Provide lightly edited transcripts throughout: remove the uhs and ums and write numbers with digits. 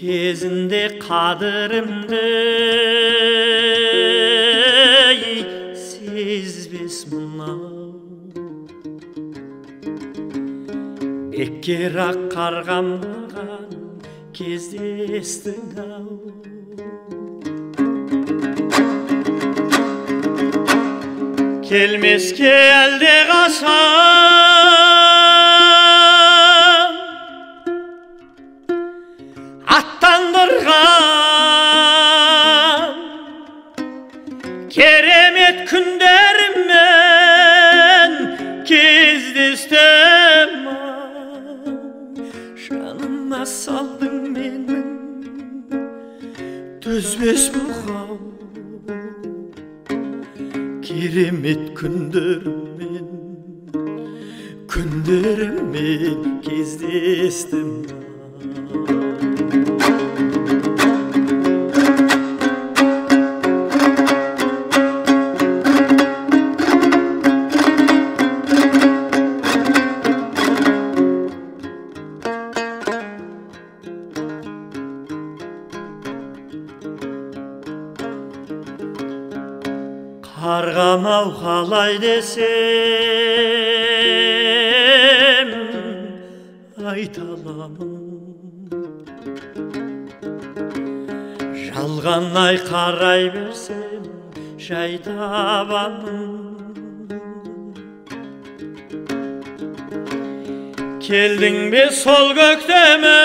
Кезінде қадірімді сезбес мынау, бекер-ақ қарғамаған кездестің-ау. Келмеске әлде қашан аттандырған керемет күндеріммен кездестім. Жаныма салдың менің төзбес бұғау, керемет күндеріммен кездестім. Қарғам-ау қалай десем айта аламын, жалғанай қарай берсем жай табамын. Келдің бе сол көктемім,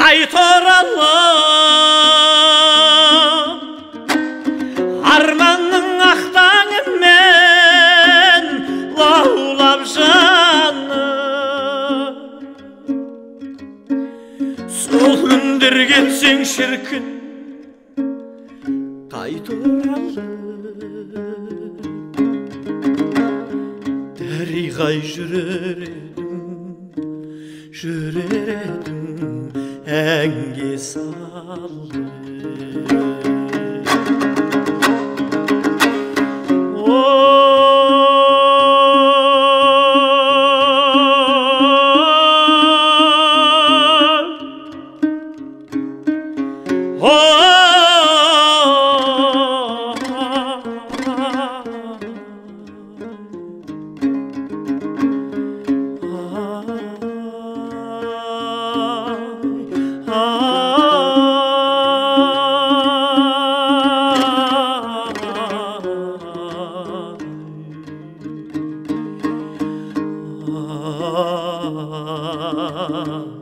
қайта оралам, арманның ақтаңымен лаулап жаным. Сол күндер келсең шіркін қайта оралып, дариғай жүрер едім әнге салып. Ah